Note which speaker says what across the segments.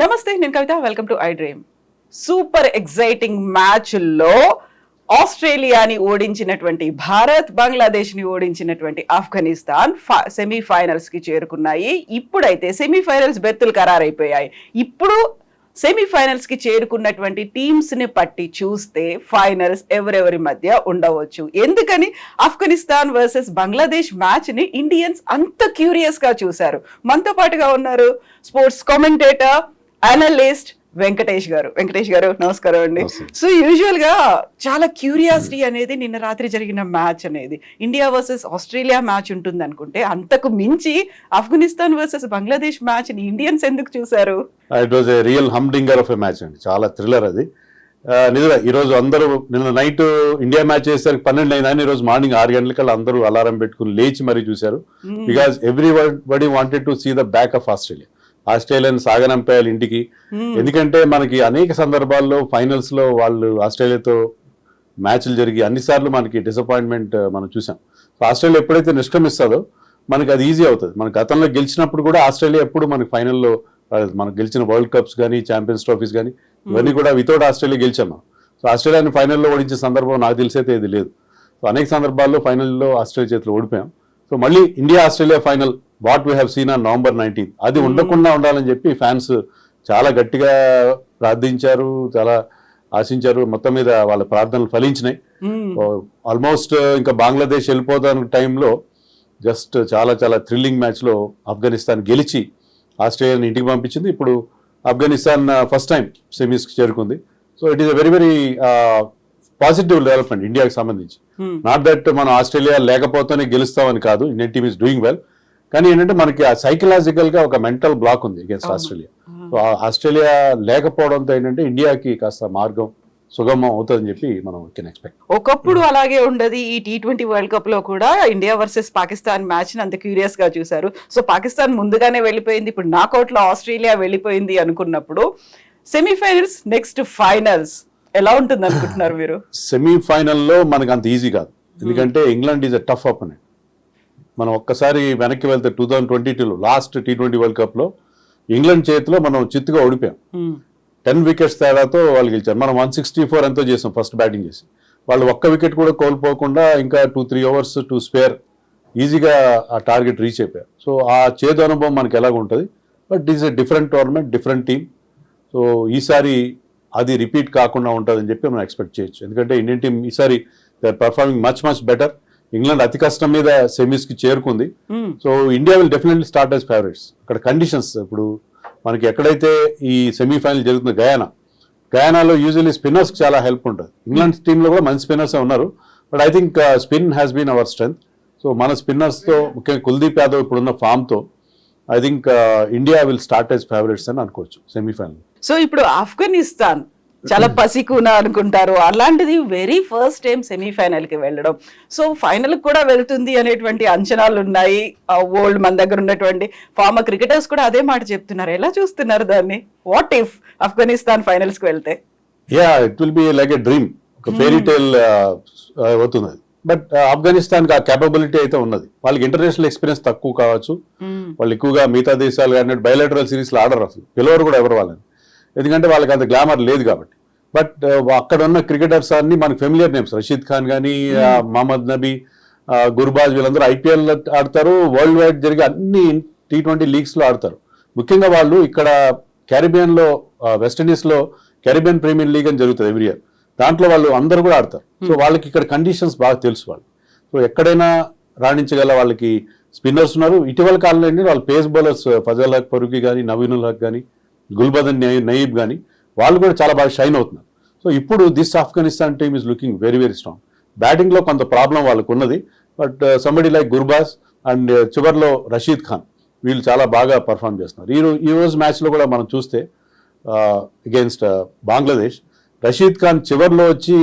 Speaker 1: నమస్తే, నేను Kavita. Welcome to I dream. Super exciting match లో ఆస్ట్రేలియాని ఓడించినటువంటి భారత్, బంగ్లాదేశ్ ని ఓడించినటువంటి ఆఫ్ఘనిస్తాన్ సెమీఫైనల్స్ కి చేరుకున్నాయి. ఇప్పుడైతే సెమీఫైనల్స్ బెర్తులు ఖరారైపోయాయి. ఇప్పుడు సెమీఫైనల్స్ కి చేరుకున్నటువంటి టీమ్స్ ని పట్టి చూస్తే ఫైనల్స్ ఎవరెవరి మధ్య ఉండవచ్చు. ఎందుకని ఆఫ్ఘనిస్తాన్ వర్సెస్ బంగ్లాదేశ్ మ్యాచ్ ని ఇండియన్స్ అంత క్యూరియస్ గా చూశారు. మనతో పాటుగా ఉన్నారు స్పోర్ట్స్ కామెంటేటర్, అనలిస్ట్ వెంకటేష్ గారు నమస్కారం అండి. సో యూజువల్ గా చాలా క్యూరియాసిటీ అనేది నిన్న రాత్రి జరిగిన మ్యాచ్ అనేది ఇండియా వర్సెస్ ఆస్ట్రేలియా మ్యాచ్ ఉంటుంది అనుకుంటే, అంతకు మించి ఆఫ్ఘనిస్తాన్ వర్సెస్ బంగ్లాదేశ్ మ్యాచ్ ని ఇండియన్స్ ఎందుకు చూసారు?
Speaker 2: It was a real humdinger of a match అండి. చాలా థ్రిల్లర్ అది. నిజంగా ఈరోజు అందరూ నిన్న నైట్ ఇండియా మ్యాచ్ చేసేసరికి 12 అయిందని ఈరోజు మార్నింగ్ 6 గంటలకల్లా అందరూ అలారం పెట్టుకుని లేచి మరీ చూశారు. Because everybody wanted to see the back of Australia. Australian సాగనంపేయాలి ఇంటికి. ఎందుకంటే మనకి అనేక సందర్భాల్లో ఫైనల్స్ లో వాళ్ళు ఆస్ట్రేలియాతో మ్యాచ్లు జరిగి అన్నిసార్లు మనకి డిసప్పాయింట్మెంట్ మనం చూసాం. సో ఆస్ట్రేలియా ఎప్పుడైతే నిష్క్రమిస్తుందో మనకి అది ఈజీ అవుతుంది. మన గతంలో గెలిచినప్పుడు కూడా ఆస్ట్రేలియా ఎప్పుడు మనకి ఫైనల్లో మనకు గెలిచిన వరల్డ్ కప్స్ కానీ ఛాంపియన్స్ ట్రోఫీస్ కానీ ఇవన్నీ కూడా వితౌట్ ఆస్ట్రేలియా గెలిచాము. సో ఆస్ట్రేలియాని ఫైనల్లో ఓడించే సందర్భం నాకు తెలిసైతే ఇది లేదు. సో అనేక సందర్భాల్లో ఫైనల్లో ఆస్ట్రేలియా చేతిలో ఓడిపోయాం. సో మళ్ళీ India Australia final what we have seen on November 19 అది ఉండకుండా ఉండాలని చెప్పి ఫ్యాన్స్ చాలా గట్టిగా ప్రార్థించారు, చాలా ఆశించారు. మొత్తం మీద వాళ్ళ ప్రార్థనలు ఫలించినాయి. ఆల్మోస్ట్ ఇంకా బంగ్లాదేశ్ వెళ్ళిపోతాను టైంలో జస్ట్ చాలా చాలా థ్రిల్లింగ్ మ్యాచ్లో ఆఫ్ఘనిస్తాన్ గెలిచి ఆస్ట్రేలియాని ఇంటికి పంపించింది. ఇప్పుడు ఆఫ్ఘనిస్తాన్ ఫస్ట్ టైం సెమీస్కి చేరుకుంది. So it is a very very positive development ఇండియాకి సంబంధించి. నాట్ దట్ మనం ఆస్ట్రేలియా లేకపోతేనే గెలుస్తామని కాదు, Indian team is doing well. కానీ ఏంటంటే మనకి సైకలాజికల్ గా ఒక మెంటల్ బ్లాక్ ఉంది అగేన్స్ట్ ఆస్ట్రేలియా. సో ఆస్ట్రేలియా లేకపోవడంతో ఏంటంటే ఇండియాకి కాస్త మార్గం సుగమం అవుతుందని చెప్పి మనం కెన్ ఎక్స్పెక్ట్.
Speaker 1: ఒకప్పుడు అలాగే ఉండదు. ఈ T20 వరల్డ్ కప్ లో కూడా ఇండియా వర్సెస్ పాకిస్తాన్ మ్యాచ్ ని అంత క్యూరియస్ గా చూసారు. సో పాకిస్తాన్ ముందుగానే వెళ్ళిపోయింది, ఇప్పుడు నాకౌట్ లో ఆస్ట్రేలియా వెళ్ళిపోయింది అనుకున్నప్పుడు సెమీఫైనల్స్ నెక్స్ట్ ఫైనల్స్ ఎలా ఉంటుంది అనుకుంటున్నారు మీరు?
Speaker 2: సెమీఫైనల్లో మనకు అంత ఈజీ కాదు, ఎందుకంటే England is a tough opponent. మనం ఒక్కసారి వెనక్కి వెళ్తే 2022లో లాస్ట్ T20 వరల్డ్ కప్ లో ఇంగ్లాండ్ చేతిలో మనం చిత్తుగా ఓడిపోయాం. 10 వికెట్స్ తేడాతో వాళ్ళు గెలిచారు. మనం 164 ఎంతో చేసాం ఫస్ట్ బ్యాటింగ్ చేసి. వాళ్ళు ఒక్క వికెట్ కూడా కోల్పోకుండా ఇంకా 2-3 ఓవర్స్ టు స్పేర్ ఈజీగా ఆ టార్గెట్ రీచ్ అయిపోయారు. సో ఆ చేదు అనుభవం మనకి ఎలాగ ఉంటుంది. But is a different tournament, different team. So ఈసారి అది రిపీట్ కాకుండా ఉంటుందని చెప్పి మనం ఎక్స్పెక్ట్ చేయొచ్చు. ఎందుకంటే ఇండియన్ టీమ్ ఈసారి they are performing much much better. England అతి కష్టం మీద సెమీస్ కి చేరుకుంది. So India will definitely start as favourites. అక్కడ కండిషన్స్ ఇప్పుడు మనకి ఎక్కడైతే ఈ సెమీఫైనల్ జరుగుతుంది గయానాలో యూజువల్లీ స్పిన్నర్స్ చాలా హెల్ప్ ఉంటుంది. ఇంగ్లాండ్ టీంలో కూడా మంచి స్పిన్నర్స్ ఉన్నారు. But I think spin has been our strength. So మన స్పిన్నర్స్తో ముఖ్యంగా కుల్దీప్ యాదవ్ ఇప్పుడున్న ఫామ్తో I think India will start as favourites అని అనుకోవచ్చు సెమీఫైనల్.
Speaker 1: సో ఇప్పుడు ఆఫ్ఘనిస్తాన్ చాలా పసికూన అనుకుంటారు, అలాంటిది వెరీ ఫస్ట్ టైం సెమీఫైనల్ కి వెళ్ళడం. సో ఫైనల్ కూడా వెళ్తుంది అనేటువంటి అంచనాలు ఉన్నాయి. వరల్డ్ మన దగ్గర ఉన్నటువంటి ఫార్మర్ క్రికెటర్స్ కూడా అదే మాట చెప్తున్నారు. ఎలా చూస్తున్నారు దాన్ని? వాట్ ఇఫ్ ఆఫ్ఘనిస్తాన్ ఫైనల్స్ కి వెళ్తే?
Speaker 2: It will be like a dream, ఒక ఫెయిరీ టేల్ అవుతుంది. బట్ ఆఫ్ఘనిస్తాన్ కి ఆ కేపబిలిటీ అయితే ఉన్నది. వాళ్ళకి ఇంటర్నేషనల్ ఎక్స్పీరియన్స్ తక్కువ కావచ్చు. వాళ్ళు ఎక్కువగా మిగతా దేశాలు కానీ బయలాటరల్ సిరీస్ లో ఆడరు, అసలు పిలవరు కూడా ఎవరు వాళ్ళని, ఎందుకంటే వాళ్ళకి అంత గ్లామర్ లేదు కాబట్టి. బట్ అక్కడ ఉన్న క్రికెటర్స్ అన్ని మనకి ఫెమిలియర్ నేమ్స్. రషీద్ ఖాన్ కానీ, మహమ్మద్ నబీ, గుర్బాజ్, వీళ్ళందరూ IPL ఆడతారు. వరల్డ్ వైడ్ జరిగే అన్ని T20 లీగ్స్ లో ఆడతారు. ముఖ్యంగా వాళ్ళు ఇక్కడ క్యారిబియన్ లో, వెస్టిండీస్ లో క్యారిబియన్ ప్రీమియర్ లీగ్ అని జరుగుతుంది ఎవ్రీ ఇయర్. దాంట్లో వాళ్ళు అందరూ కూడా ఆడతారు. సో వాళ్ళకి ఇక్కడ కండిషన్స్ బాగా తెలుసు వాళ్ళు. సో ఎక్కడైనా రాణించగల వాళ్ళకి స్పిన్నర్స్ ఉన్నారు. ఇటీవల కాలంలో వాళ్ళ పేస్ బౌలర్స్ ఫజల్ హక్ ఫరూకీ కానీ, నవీనుల్ హక్ కానీ, గుల్బదన్ నయీబ్ కానీ వాళ్ళు కూడా చాలా బాగా షైన్ అవుతున్నారు. సో ఇప్పుడు this Afghanistan team is looking very very strong. బ్యాటింగ్లో కొంత ప్రాబ్లం వాళ్ళకు ఉన్నది. But somebody like Gurbaz and చివర్లో రషీద్ ఖాన్ వీళ్ళు చాలా బాగా పర్ఫామ్ చేస్తున్నారు. ఈ రోజు మ్యాచ్లో కూడా మనం చూస్తే అగేన్స్ట్ బంగ్లాదేశ్ రషీద్ ఖాన్ చివర్లో వచ్చి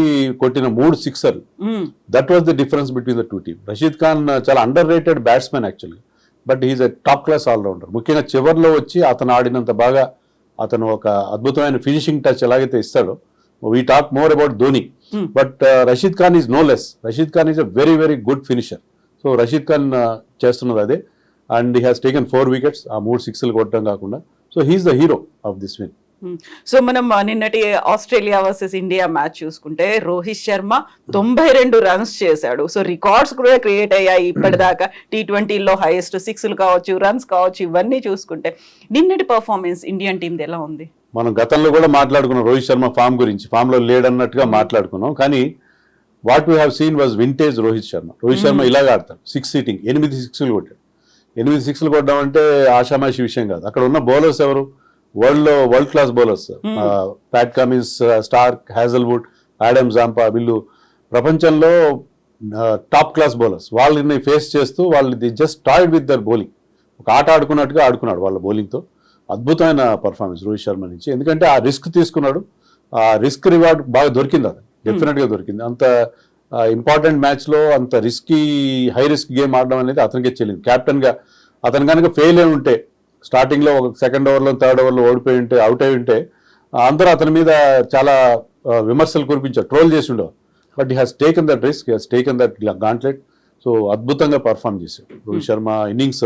Speaker 2: కొట్టిన 3 సిక్సర్లు, that was the difference between the two team. Rashid Khan చాలా అండర్ రేటెడ్ బ్యాట్స్మెన్ యాక్చువల్గా, but he's a top class allrounder. ముఖ్యంగా చివర్లో వచ్చి అతను ఆడినంత బాగా అతను ఒక అద్భుతమైన ఫినిషింగ్ టచ్ ఎలాగైతే ఇస్తాడో. We talk more about Dhoni, but Rashid Khan is no less. Rashid Khan is a very very good finisher. So Rashid Khan చేస్తున్నది అదే. And he has taken 4 wickets, ఆ 3 సిక్స్లు కొట్టడం కాకుండా. So he's the hero of this win.
Speaker 1: So మనం నిన్నటి ఆస్ట్రేలియా వర్సెస్ ఇండియా మ్యాచ్ చూసుకుంటే Rohit Sharma 92 runs చేశాడు. సో రికార్డ్స్ కూడా క్రియేట్ అయ్యాయి ఇప్పటిదాకా. T20లో హైయెస్ట్ 6లు కావచ్చు, రన్స్ కావచ్చు, ఇవన్నీ చూసుకుంటే నిన్నటి పర్ఫార్మెన్స్ ఇండియన్ టీమ్ ఎలా ఉంది?
Speaker 2: మనం గతంలో కూడా మాట్లాడుకున్నాం రోహిత్ శర్మ ఫామ్ గురించి, ఫామ్ లో లేడన్నట్టుగా మాట్లాడుకున్నాం. కానీ what we have seen was vintage Rohit Sharma. Rohit Sharma ఇలాగ ఆడతాడు, 6 సీటింగ్, 8 సిక్స్లు కొట్టాడు. 8 సిక్స్లు కొట్టడం అంటే ఆషామాషి విషయం కాదు. అక్కడ ఉన్న బౌలర్స్ ఎవరు? World class bowlers, Pat Cummins, Starc, Hazlewood, Adam Zampa, వీళ్ళు ప్రపంచంలో టాప్ క్లాస్ బౌలర్స్. వాళ్ళని ఫేస్ చేస్తూ వాళ్ళు just toyed with their bowling. ఒక ఆట ఆడుకున్నట్టుగా ఆడుకున్నాడు వాళ్ళ బౌలింగ్తో. అద్భుతమైన పర్ఫార్మెన్స్ రోహిత్ శర్మ నుంచి. ఎందుకంటే ఆ రిస్క్ తీసుకున్నాడు, ఆ రిస్క్ రివార్డ్ బాగా దొరికింది, అది డెఫినెట్గా దొరికింది. అంత ఇంపార్టెంట్ మ్యాచ్లో అంత హై రిస్క్ గేమ్ ఆడడం అనేది అతనికే చెల్లింది. కెప్టెన్గా అతను కనుక ఫెయిల్ అయి ఉంటే, స్టార్టింగ్లో ఒక సెకండ్ ఓవర్లో థర్డ్ ఓవర్లో ఓడిపోయి ఉంటే, అవుట్ అయి ఉంటే, అందరూ అతని మీద చాలా విమర్శలు కురిపించారు, ట్రోల్ చేసి ఉండేవారు. But he has taken that risk, he has taken that gauntlet. So అద్భుతంగా పర్ఫామ్ చేశారు Rohit Sharma. Innings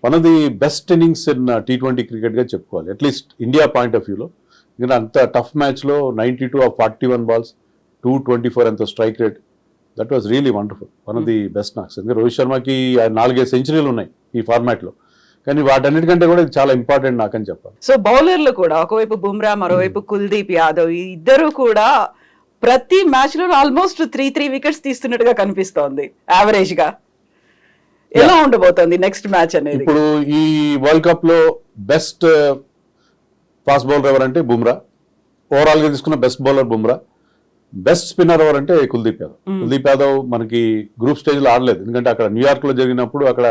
Speaker 2: one of the best innings in T20 క్రికెట్గా చెప్పుకోవాలి, అట్లీస్ట్ ఇండియా పాయింట్ ఆఫ్ వ్యూలో. ఎందుకంటే అంత టఫ్ మ్యాచ్లో 92 ఆఫ్ 41 balls, 224 అంత strike rate, that was really wonderful. One of the best knocks. ఎందుకంటే రోహిత్ శర్మకి 4-5 సెంచరీలు ఉన్నాయి ఈ ఫార్మాట్లో, కానీ వాటన్నిటికంటే కూడా ఇది చాలా ఇంపార్టెంట్ నాకు అని చెప్పాలి.
Speaker 1: సో బౌలర్లు కూడా ఒకవైపు బుమ్రా, మరోవైపు కుల్దీప్ యాదవ్, ఈ ఇద్దరు కూడా ప్రతి మ్యాచ్ లో ఆల్మోస్ట్ 3 వికెట్స్ తీస్తున్నట్టుగా కనిపిస్తోంది యావరేజ్ గా. ఎలా ఉండబోతోంది నెక్స్ట్ మ్యాచ్ అనేది?
Speaker 2: ఇప్పుడు ఈ వరల్డ్ కప్ లో బెస్ట్ ఫాస్ట్ బౌలర్ ఎవరంటే బుమ్రా. ఓవరాల్ గా తీసుకున్న best bowler Bumrah. Best spinner ఎవరంటే కుల్దీప్ యాదవ్. కుల్దీప్ యాదవ్ మనకి గ్రూప్ స్టేజ్ లో ఆడలేదు, ఎందుకంటే అక్కడ న్యూయార్క్ లో జరిగినప్పుడు అక్కడ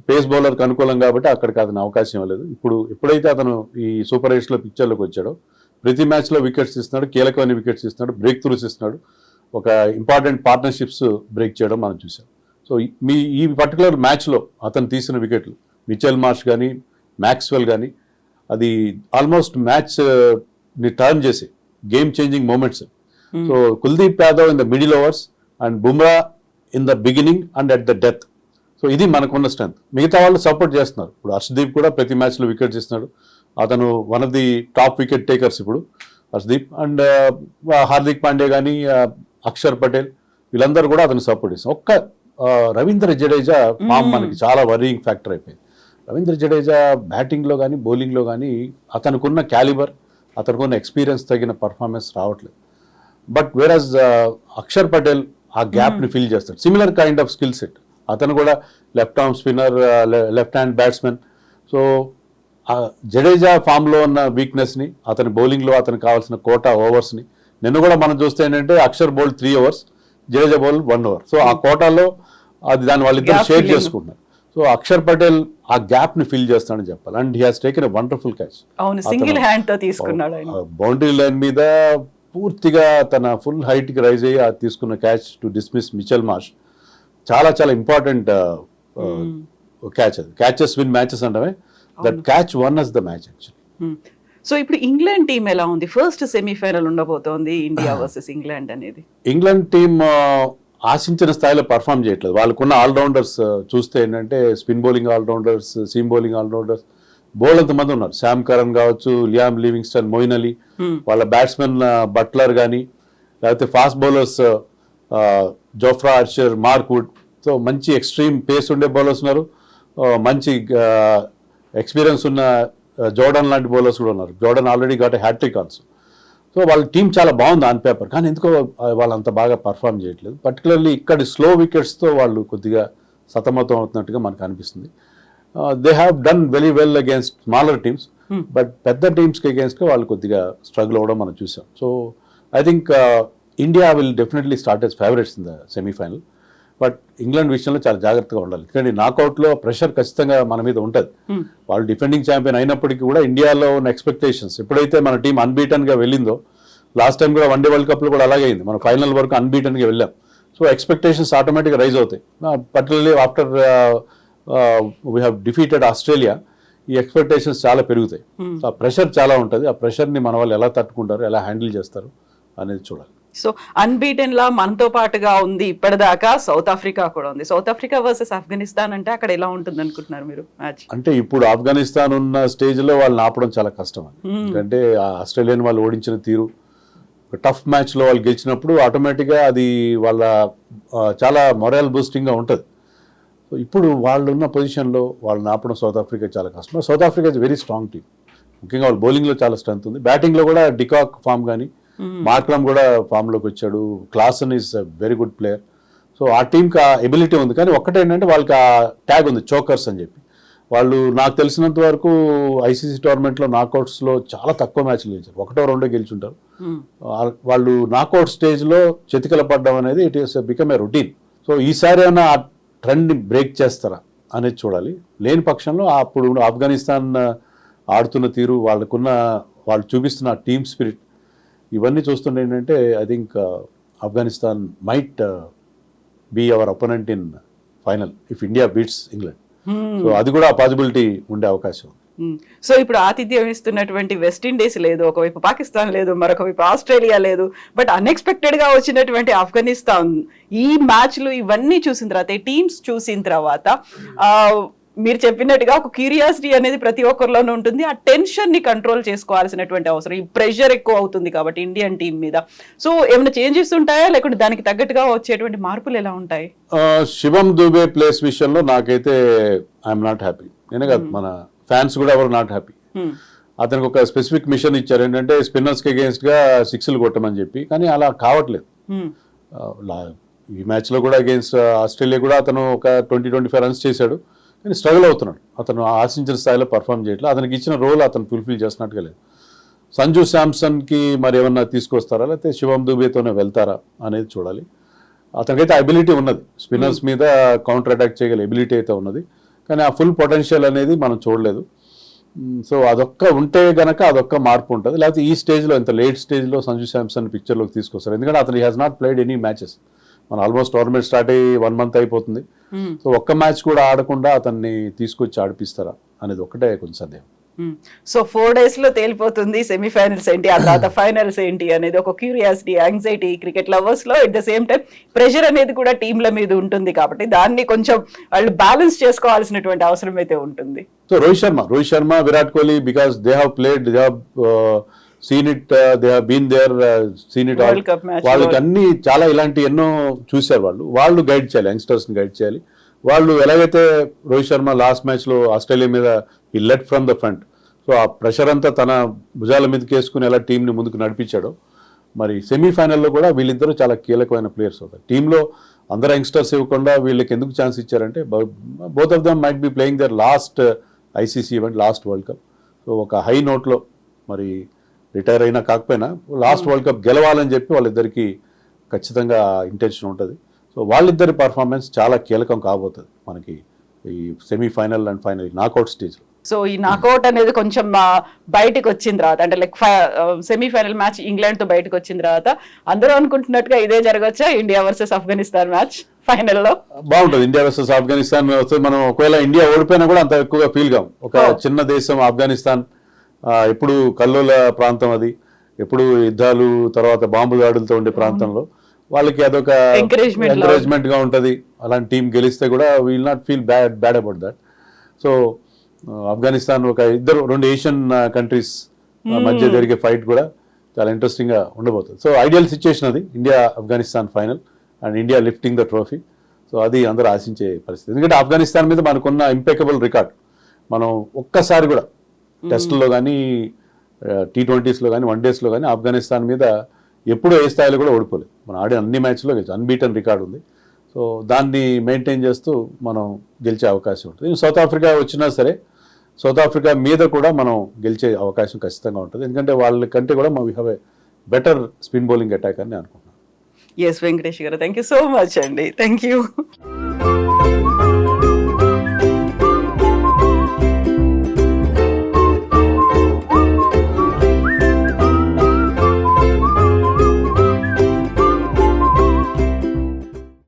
Speaker 2: పేస్ బౌలర్కి అనుకూలం కాబట్టి అక్కడికి అతను అవకాశం ఇవ్వలేదు. ఎప్పుడైతే అతను ఈ సూపర్ 8లో పిక్చర్లోకి వచ్చాడో ప్రతి మ్యాచ్లో వికెట్స్ ఇస్తున్నాడు, కీలకమైన వికెట్స్ ఇస్తున్నాడు, బ్రేక్ త్రూస్ ఇస్తున్నాడు, ఒక ఇంపార్టెంట్ పార్ట్నర్షిప్స్ బ్రేక్ చేయడం మనం చూసాం. సో ఈ పర్టికులర్ మ్యాచ్లో అతను తీసిన వికెట్లు, మిచెల్ మార్ష్ కానీ, మ్యాక్స్వెల్ కానీ, అది ఆల్మోస్ట్ మ్యాచ్ని టర్న్ చేసి game changing moments. So Kuldeep Yadav in the middle overs and Bumrah in the beginning and at the death. So ఇది మనకున్న స్ట్రెంత్. మిగతా వాళ్ళు సపోర్ట్ చేస్తున్నారు. ఇప్పుడు హర్షదీప్ కూడా ప్రతి మ్యాచ్లో వికెట్స్ ఇస్తున్నాడు, అతను one of the top wicket takers ఇప్పుడు హర్షదీప్. అండ్ హార్దిక్ పాండ్యా కానీ, అక్షర్ పటేల్, వీళ్ళందరూ కూడా అతను సపోర్ట్ చేస్తారు. ఒక్క రవీంద్ర జడేజా ఫామ్ మనకి చాలా వరీయింగ్ ఫ్యాక్టర్ అయిపోయింది. రవీంద్ర జడేజా బ్యాటింగ్లో కానీ బౌలింగ్లో కానీ అతనుకున్న క్యాలిబర్, అతనుకున్న ఎక్స్పీరియన్స్ తగిన పర్ఫార్మెన్స్ రావట్లేదు. బట్ వేరాజ్ అక్షర్ పటేల్ ఆ గ్యాప్ని ఫిల్ చేస్తాడు. Similar kind of skill set. అతను కూడా left arm spinner, left hand batsmen. So Jadeja ఫామ్లో ఉన్న వీక్నెస్ని, అతని బౌలింగ్లో అతనికి కావాల్సిన కోటా ఓవర్స్ని నిన్న కూడా మనం చూస్తే ఏంటంటే Axar bowl 3 overs, Jadeja bowl 1 over. So ఆ కోటాలో దాని వాళ్ళిద్దరు షేర్ చేసుకుంటున్నారు. సో అక్షర్ పటేల్ ఆ గ్యాప్ని ఫిల్ చేస్తాడని చెప్పాలి. And he has taken a wonderful catch.
Speaker 1: Single hand తో తీసుకున్నాడు.
Speaker 2: బౌండరీ లైన్ మీద పూర్తిగా తన ఫుల్ హైట్కి రైజ్ అయ్యి ఆ తీసుకున్న catch to dismiss Mitchell Marsh. చాలా చాలా ఇంపార్టెంట్ క్యాచ్. అది క్యాచెస్ విన్ మ్యాచెస్ అంటే that catch won us the match actually.
Speaker 1: So ఇప్పుడు ఇంగ్లాండ్ టీం ఎలా ఉంది? ఫస్ట్ సెమీఫైనల్ ఉండబోతోంది ఇండియా వర్సెస్ ఇంగ్లాండ్ అనేది.
Speaker 2: ఇంగ్లాండ్ టీం ఆశించిన స్థాయిలో పర్ఫామ్ చేయట్లేదు. వాళ్ళకున్న ఆల్రౌండర్స్ చూస్తే ఏంటంటే spin bowling allrounders, seam bowling allrounders బోల్డ్ అంతమంది ఉన్నారు. శామ్ కరన్ కావచ్చు, లియామ్ లివింగ్స్టన్, మొయిన్ అలీ, వాళ్ళ బ్యాట్స్మెన్ బట్లర్ కానీ, లేకపోతే fast bowlers Jofra Archer, Mark Wood. So మంచి ఎక్స్ట్రీమ్ పేస్ ఉండే బౌలర్స్ ఉన్నారు, మంచి ఎక్స్పీరియన్స్ ఉన్న జోర్డన్ లాంటి బౌలర్స్ కూడా ఉన్నారు. Jordan already got hattrick also. So వాళ్ళ టీం చాలా బాగుంది ఆన్ పేపర్, కానీ ఎందుకో వాళ్ళు అంత బాగా పర్ఫామ్ చేయట్లేదు. పర్టికులర్లీ ఇక్కడ స్లో వికెట్స్తో వాళ్ళు కొద్దిగా సతమతం అవుతున్నట్టుగా మనకు అనిపిస్తుంది. They have done very well against smaller teams, but పెద్ద టీమ్స్కి అగేన్స్ట్గా వాళ్ళు కొద్దిగా స్ట్రగుల్ అవ్వడం మనం చూసాం. So I think India will definitely start as favourites in the semifinal. But England విషయంలో చాలా జాగ్రత్తగా ఉండాలి, ఎందుకంటే నాకౌట్లో ప్రెషర్ ఖచ్చితంగా మన మీద ఉంటుంది. వాళ్ళు డిఫెండింగ్ ఛాంపియన్ అయినప్పటికీ కూడా ఇండియాలో ఉన్న ఎక్స్పెక్టేషన్స్, ఎప్పుడైతే మన టీం అన్బీటన్గా వెళ్ళిందో, లాస్ట్ టైం కూడా వన్డే వరల్డ్ కప్లో కూడా అలాగే అయింది, మనం ఫైనల్ వరకు అన్బీటన్గా వెళ్ళాం. సో ఎక్స్పెక్టేషన్స్ ఆటోమేటిక్గా రైజ్ అవుతాయి. Particularly after we have defeated Australia, ఈ ఎక్స్పెక్టేషన్స్ చాలా పెరుగుతాయి. సో ఆ ప్రెషర్ చాలా ఉంటుంది. ఆ ప్రెషర్ని మన వాళ్ళు ఎలా తట్టుకుంటారు, ఎలా హ్యాండిల్ చేస్తారు అనేది చూడాలి.
Speaker 1: సో అన్బీటెన్ లా మనతో పాటుగా ఉంది ఇప్పటిదాకా సౌత్ ఆఫ్రికా కూడా ఉంది. సౌత్ ఆఫ్రికా వర్సెస్ ఆఫ్ఘనిస్తాన్ అంటే అక్కడ ఎలా ఉంటుంది అనుకుంటున్నారు మీరు మ్యాచ్?
Speaker 2: అంటే ఇప్పుడు ఆఫ్ఘనిస్తాన్ ఉన్న స్టేజ్ లో వాళ్ళని ఆపడం చాలా కష్టం అని. ఎందుకంటే ఆ ఆస్ట్రేలియన్ వాళ్ళు ఓడించిన తీరు, ఒక టఫ్ మ్యాచ్ లో వాళ్ళు గెలిచినప్పుడు ఆటోమేటిక్ గా అది వాళ్ళ చాలా మొరల్ బూస్టింగ్ గా ఉంటుంది. సో ఇప్పుడు వాళ్ళు ఉన్న పొజిషన్ లో వాళ్ళని ఆపడం సౌత్ ఆఫ్రికా చాలా కష్టం. South Africa is very strong team. ముఖ్యంగా వాళ్ళు బౌలింగ్ లో చాలా స్ట్రెంత్ ఉంది. బ్యాటింగ్ లో కూడా డికాక్ ఫామ్ కానీ, మార్క్రమ్ కూడా ఫామ్ లోకి వచ్చాడు. Klaasen is very good player. So ఆ టీంకి ఆ ఎబిలిటీ ఉంది. కానీ ఒక్కటే ఏంటంటే వాళ్ళకి ఆ ట్యాగ్ ఉంది, చోకర్స్ అని చెప్పి. వాళ్ళు నాకు తెలిసినంత వరకు ఐసీసీ టోర్నమెంట్లో నాకౌట్స్లో చాలా తక్కువ మ్యాచ్లు గెలిచారు, 1-2 గెలిచుంటారు. వాళ్ళు నాకౌట్ స్టేజ్లో చెతికల పడ్డం అనేది it is become a routine. So ఈసారి ఏమైనా ఆ ట్రెండ్ని బ్రేక్ చేస్తారా అనేది చూడాలి. లేని పక్షంలో అప్పుడు ఆఫ్ఘనిస్తాన్ ఆడుతున్న తీరు, వాళ్ళు చూపిస్తున్న టీమ్ స్పిరిట్, ఇవన్నీ చూస్తుంటే ఏంటంటే I think Afghanistan might be our opponent in final if India beats England. So అది కూడా పాసిబిలిటీ ఉండే అవకాశం ఉంది.
Speaker 1: సో ఇప్పుడు ఆతిథ్యం ఇస్తున్నటువంటి వెస్టిండీస్ లేదు, ఒకవైపు పాకిస్తాన్ లేదు, మరొక వైపు ఆస్ట్రేలియా లేదు. బట్ అన్ఎక్స్పెక్టెడ్ గా వచ్చినటువంటి ఆఫ్ఘనిస్తాన్ ఈ మ్యాచ్లు ఇవన్నీ చూసిన తర్వాత, ఈ టీమ్స్ చూసిన తర్వాత మీరు చెప్పినట్టుగా ఒక క్యూరియాసిటీ అనేది ప్రతి ఒక్కరిలోనూ ఉంటుంది. ఆ టెన్షన్ ని కంట్రోల్ చేసుకోవాల్సినటువంటి అవసరం, ఈ ప్రెషర్ ఎక్కువ అవుతుంది కాబట్టి ఇండియన్ టీం మీద. సో ఏమైనా చేంజెస్ ఉంటాయా, లేకుంటే దానికి తగ్గట్టుగా వచ్చేటువంటి మార్పులు ఎలా ఉంటాయి?
Speaker 2: శివం దుబే ప్లేస్ విషయంలో నాకైతే ఐఎమ్ నాట్ హ్యాపీ. నేనే కాదు, మన ఫ్యాన్స్ కూడా ఎవరు నాట్ హ్యాపీ. అతనికి ఒక స్పెసిఫిక్ మిషన్ ఇచ్చారు, ఏంటంటే స్పిన్నర్స్ కి అగేన్స్ట్ గా 6లు కొట్టమని చెప్పి. కానీ అలా కావట్లేదు. ఈ మ్యాచ్ లో కూడా అగేన్స్ట్ ఆస్ట్రేలియా కూడా అతను ఒక 20-25 రన్స్ చేశాడు. కానీ స్ట్రగుల్ అవుతున్నాడు. అతను ఆశించిన స్థాయిలో పర్ఫామ్ చేయట్లేదు. అతనికి ఇచ్చిన రోల్ అతను ఫుల్ఫిల్ చేసినట్టుగా లేదు. సంజు శాంసన్కి మరి ఏమన్నా తీసుకొస్తారా, లేకపోతే శివం దుబేతోనే వెళ్తారా అనేది చూడాలి. అతనికైతే అబిలిటీ ఉన్నది, స్పిన్నర్స్ మీద కౌంటర్ అటాక్ చేయగల ఎబిలిటీ అయితే ఉన్నది. కానీ ఆ ఫుల్ పొటెన్షియల్ అనేది మనం చూడలేదు. సో అదొక్క ఉంటే గనక అదొక్క మార్పు ఉంటుంది. లేకపోతే ఈ స్టేజ్లో, ఇంత లేట్ స్టేజ్లో సంజు శాంసన్ పిక్చర్లోకి తీసుకొస్తారు. ఎందుకంటే అతను has not played any matches. మన ఆల్మోస్ట్ టోర్నమెంట్ స్టార్ట్ అయ్యి 1 month అయిపోతుంది. సో ఒక్క మ్యాచ్ కూడా ఆడకుండా అతన్ని తీసుకొచ్చి ఆడిపిస్తారా అనేది ఒకటే కొంచెం సందేహం.
Speaker 1: సో 4 days లో తేలిపోతుంది సెమీఫైనల్స్ ఏంటి, ఆ తర్వాత ఫైనల్స్ ఏంటి అనేది. ఒక క్యూరియాసిటీ, యాంగ్జైటీ క్రికెట్ లవర్స్ లో, at the same time pressure అనేది కూడా టీంల మీద ఉంటుంది కాబట్టి దాన్ని కొంచెం వాళ్ళు బ్యాలెన్స్ చేసుకోవాల్సినటువంటి అవసరం అయితే ఉంటుంది.
Speaker 2: So Rohit Sharma, Virat Kohli, because they have played, they have seen it, they have been there, seen it all. వాళ్ళకి అన్ని చాలా ఇలాంటి ఎన్నో చూశారు. వాళ్ళు గైడ్ చేయాలి, యంగ్స్టర్స్ ని గైడ్ చేయాలి. వాళ్ళు ఎలాగైతే రోహిత్ శర్మ లాస్ట్ మ్యాచ్ లో ఆస్ట్రేలియా మీద ఈ let from the front, so ఆ ప్రెషర్ అంతా తన భుజాల మీదకి వేసుకుని ఎలా టీంని ముందుకు నడిపించాడో, మరి సెమీఫైనల్లో కూడా వీళ్ళిద్దరూ చాలా కీలకమైన ప్లేయర్స్ అవుతారు. టీంలో అందరు యంగ్స్టర్స్ ఇవ్వకుండా వీళ్ళకి ఎందుకు ఛాన్స్ ఇచ్చారంటే, both of them might be playing their last ICC event, last world cup. So ఒక హై నోట్లో, మరి రిటైర్ అయినా కాకపోయినా లాస్ట్ వరల్డ్ కప్ గెలవాలని చెప్పి వాళ్ళిద్దరికీ ఖచ్చితంగా ఇంటెన్షన్ ఉంటుంది. సో వాళ్ళిద్దరి పర్ఫార్మెన్స్ చాలా కీలకం కాబోతుంది మనకి ఈ సెమీఫైనల్ అండ్ ఫైనల్ నాకౌట్ స్టేజ్లో.
Speaker 1: సో ఈ నాకౌట్ అనేది కొంచెం బయటకు వచ్చిన తర్వాత, అంటే లైక్ సెమీఫైనల్ మ్యాచ్ ఇంగ్లాండ్ తో బయటకు వచ్చిన తర్వాత అందరూ అనుకుంటున్నట్టుగా ఇదే జరగచ్చా, ఇండియా వర్సెస్ ఆఫ్ఘనిస్తాన్ మ్యాచ్ ఫైనల్లో?
Speaker 2: బాగుంటుంది. ఇండియా వర్సెస్ ఆఫ్ఘనిస్తాన్ వస్తే మనం ఒకవేళ ఇండియా ఓడిపోయినా కూడా అంత ఎక్కువగా ఫీల్ కాం. ఒక చిన్న దేశం ఆఫ్ఘనిస్తాన్, ఎప్పుడు కల్లోల ప్రాంతం, అది ఎప్పుడు యుద్ధాలు, తర్వాత బాంబు దాడులతో ఉండే ప్రాంతంలో వాళ్ళకి అదొక ఎంకరేజ్మెంట్ గా ఉంటుంది. అలాంటి టీం గెలిస్తే కూడా will not feel bad about that. So Afghanistan ఒక 2 ఏషియన్ కంట్రీస్ మధ్య జరిగే ఫైట్ కూడా చాలా ఇంట్రెస్టింగ్ గా ఉండబోతుంది. సో ఐడియల్ సిచ్యుయేషన్ అది, India Afghanistan final and India lifting the trophy. So అది అందరూ ఆశించే పరిస్థితి. ఎందుకంటే ఆఫ్ఘనిస్తాన్ మీద మనకున్న ఇంపెకబుల్ రికార్డ్, మనం ఒక్కసారి కూడా టెస్ట్లో కానీ, T20sలో కానీ, 1 daysలో కానీ ఆఫ్ఘనిస్తాన్ మీద ఎప్పుడూ ఏ స్థాయిలో కూడా ఓడిపోలేదు. మనం ఆడే అన్ని మ్యాచ్లో గెలిచి అన్బీటన్ రికార్డు ఉంది. సో దాన్ని మెయింటైన్ చేస్తూ మనం గెలిచే అవకాశం ఉంటుంది. సౌత్ ఆఫ్రికా వచ్చినా సరే, సౌత్ ఆఫ్రికా మీద కూడా మనం గెలిచే అవకాశం ఖచ్చితంగా ఉంటుంది. ఎందుకంటే వాళ్ళకంటే కూడా we have a better spin bowling attack అని అనుకుంటున్నాను.
Speaker 1: ఎస్ వెంకటేష్ గారు, థ్యాంక్ యూ సో మచ్ అండి. Thank you.